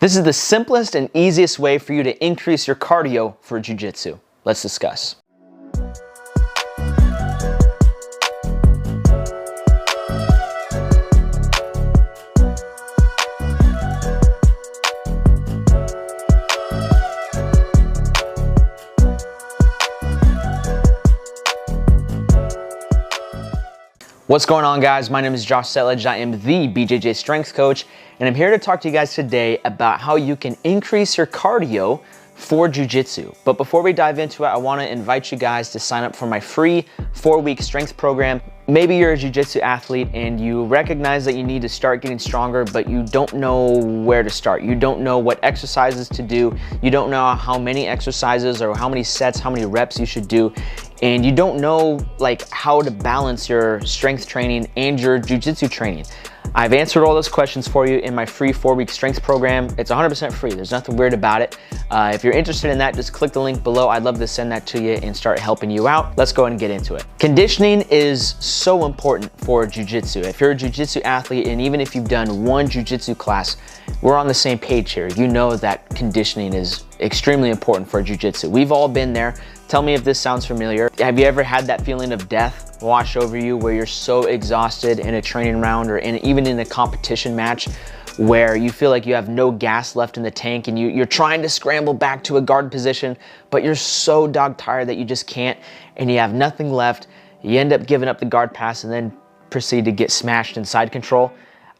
This is the simplest and easiest way for you to increase your cardio for Jiu Jitsu. Let's discuss. What's going on, guys? My name is Josh Settlage. I am the BJJ strength coach, and I'm here to talk to you guys today about how you can increase your cardio for Jiu Jitsu. But before we dive into it, I want to invite you guys to sign up for my free 4-week strength program. Maybe you're a Jiu Jitsu athlete and you recognize that you need to start getting stronger, but you don't know where to start. You don't know what exercises to do. You don't know how many exercises or how many sets, how many reps you should do. And you don't know how to balance your strength training and your Jiu Jitsu training. I've answered all those questions for you in my free 4-week strength program. It's 100% free. There's nothing weird about it. If you're interested in that, just click the link below. I'd love to send that to you and start helping you out. Let's go ahead and get into it. Conditioning is so important for Jiu Jitsu. If you're a Jiu Jitsu athlete, and even if you've done one Jiu Jitsu class, we're on the same page here. You know that conditioning is extremely important for Jiu Jitsu. We've all been there. Tell me if this sounds familiar. Have you ever had that feeling of death wash over you where you're so exhausted in a training round or even in a competition match where you feel like you have no gas left in the tank and you're trying to scramble back to a guard position, but you're so dog tired that you just can't and you have nothing left. You end up giving up the guard pass and then proceed to get smashed in side control.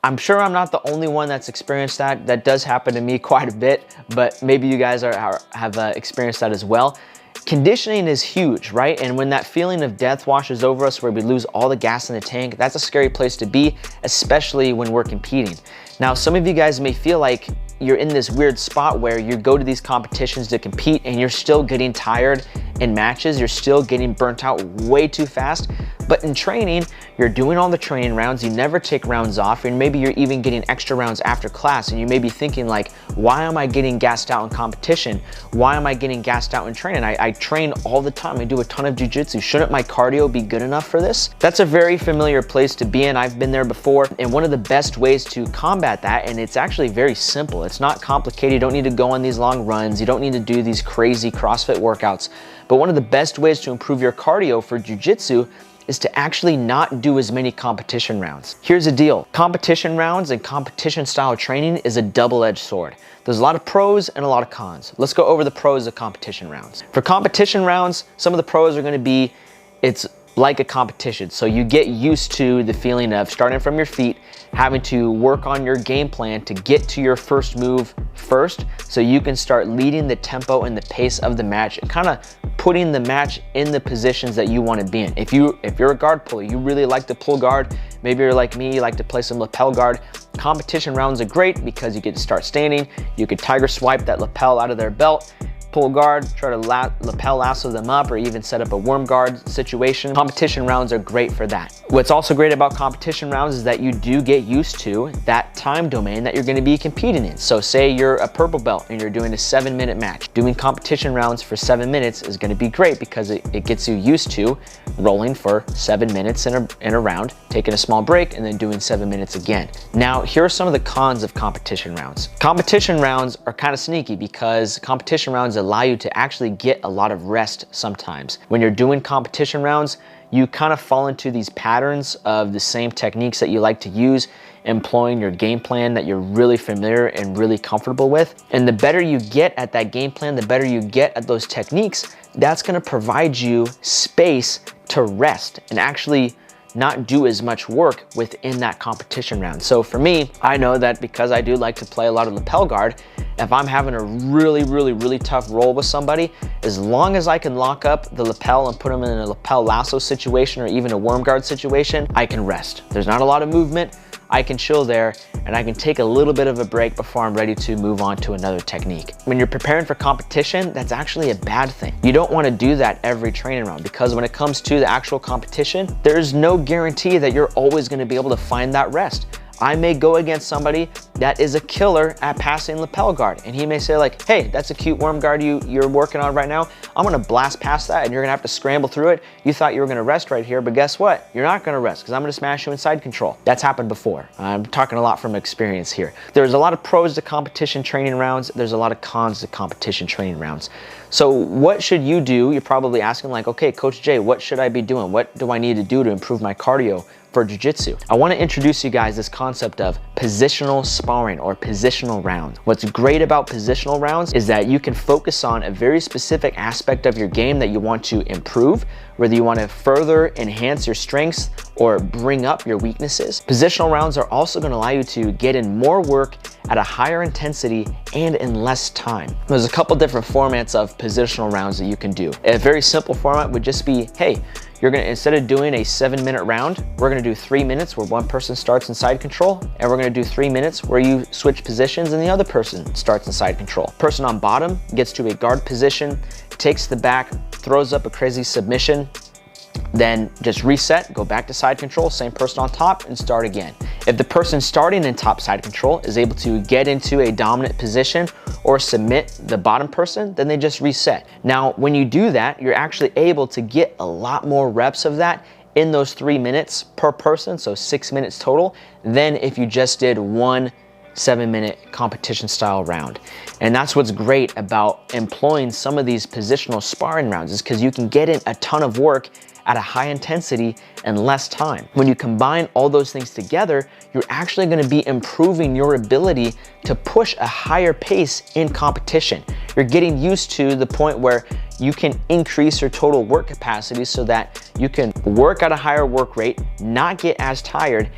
I'm sure I'm not the only one that's experienced that. That does happen to me quite a bit, but maybe you guys have experienced that as well. Conditioning is huge, right? And when that feeling of death washes over us where we lose all the gas in the tank, that's a scary place to be, especially when we're competing. Now, some of you guys may feel like you're in this weird spot where you go to these competitions to compete and you're still getting tired in matches, you're still getting burnt out way too fast. But in training, you're doing all the training rounds, you never take rounds off, and maybe you're even getting extra rounds after class, and you may be thinking like, why am I getting gassed out in competition? Why am I getting gassed out in training? I train all the time, I do a ton of jiu-jitsu. Shouldn't my cardio be good enough for this? That's a very familiar place to be in. I've been there before, and one of the best ways to combat that, and it's actually very simple, it's not complicated, you don't need to go on these long runs, you don't need to do these crazy CrossFit workouts, but one of the best ways to improve your cardio for jiu-jitsu is to actually not do as many competition rounds. Here's the deal. Competition rounds and competition style training is a double-edged sword. There's a lot of pros and a lot of cons. Let's go over the pros of competition rounds. For competition rounds, some of the pros are gonna be, it's like a competition. So you get used to the feeling of starting from your feet, having to work on your game plan to get to your first move first, so you can start leading the tempo and the pace of the match and kind of putting the match in the positions that you want to be in. If you're a guard puller, you really like to pull guard, maybe you're like me, you like to play some lapel guard, competition rounds are great because you get to start standing, you could tiger swipe that lapel out of their belt, pull guard, try to lapel lasso them up, or even set up a worm guard situation. Competition rounds are great for that. What's also great about competition rounds is that you do get used to that time domain that you're gonna be competing in. So say you're a purple belt and you're doing a 7-minute match. Doing competition rounds for 7 minutes is gonna be great because it gets you used to rolling for 7 minutes in a round, taking a small break, and then doing 7 minutes again. Now, here are some of the cons of competition rounds. Competition rounds are kind of sneaky because competition rounds allow you to actually get a lot of rest sometimes. When you're doing competition rounds, you kind of fall into these patterns of the same techniques that you like to use, employing your game plan that you're really familiar and really comfortable with. And the better you get at that game plan, the better you get at those techniques, that's gonna provide you space to rest and actually not do as much work within that competition round. So for me, I know that because I do like to play a lot of lapel guard, if I'm having a really tough roll with somebody, as long as I can lock up the lapel and put them in a lapel lasso situation or even a worm guard situation, I can rest. There's not a lot of movement. I can chill there and I can take a little bit of a break before I'm ready to move on to another technique. When you're preparing for competition, that's actually a bad thing. You don't want to do that every training round because when it comes to the actual competition, there's no guarantee that you're always going to be able to find that rest. I may go against somebody that is a killer at passing lapel guard, and he may say like, hey, that's a cute worm guard you're working on right now. I'm gonna blast past that and you're gonna have to scramble through it. You thought you were gonna rest right here, but guess what? You're not gonna rest because I'm gonna smash you in side control. That's happened before. I'm talking a lot from experience here. There's a lot of pros to competition training rounds. There's a lot of cons to competition training rounds. So what should you do? You're probably asking like, okay, Coach Jay, what should I be doing? What do I need to do to improve my cardio for jiu-jitsu? I want to introduce you guys this concept of positional sparring or positional rounds. What's great about positional rounds is that you can focus on a very specific aspect of your game that you want to improve, whether you want to further enhance your strengths or bring up your weaknesses. Positional rounds are also going to allow you to get in more work at a higher intensity and in less time. There's a couple different formats of positional rounds that you can do. A very simple format would just be, hey, you're gonna, instead of doing a 7-minute round, we're gonna do 3 minutes where one person starts in side control, and we're gonna do 3 minutes where you switch positions and the other person starts in side control. Person on bottom gets to a guard position, takes the back, throws up a crazy submission, then just reset, go back to side control, same person on top, and start again. If the person starting in top side control is able to get into a dominant position or submit the bottom person, then they just reset. Now, when you do that, you're actually able to get a lot more reps of that in those 3 minutes per person, so 6 minutes total, than if you just did one 7-minute competition style round. And that's what's great about employing some of these positional sparring rounds, is because you can get in a ton of work at a high intensity and less time. When you combine all those things together, you're actually gonna be improving your ability to push a higher pace in competition. You're getting used to the point where you can increase your total work capacity so that you can work at a higher work rate, not get as tired,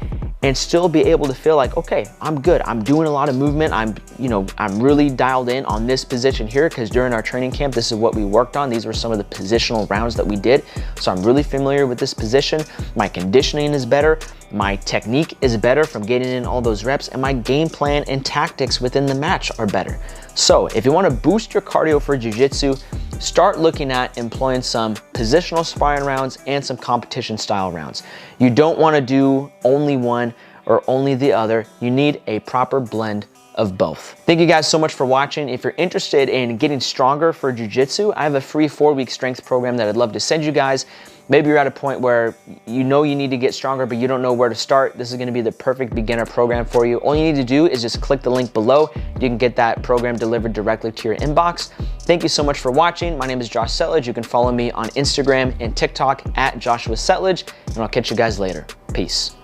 and still be able to feel like, okay, I'm good. I'm doing a lot of movement. I'm really dialed in on this position here, because during our training camp, this is what we worked on. These were some of the positional rounds that we did. So I'm really familiar with this position. My conditioning is better. My technique is better from getting in all those reps, and my game plan and tactics within the match are better. So if you want to boost your cardio for jiu-jitsu, start looking at employing some positional sparring rounds and some competition style rounds. You don't want to do only one or only the other. You need a proper blend of both. Thank you guys so much for watching. If you're interested in getting stronger for jiu-jitsu, I have a free 4-week strength program that I'd love to send you guys. Maybe you're at a point where you know you need to get stronger, but you don't know where to start. This is gonna be the perfect beginner program for you. All you need to do is just click the link below. You can get that program delivered directly to your inbox. Thank you so much for watching. My name is Josh Settlage. You can follow me on Instagram and TikTok at Joshua Settlage, and I'll catch you guys later. Peace.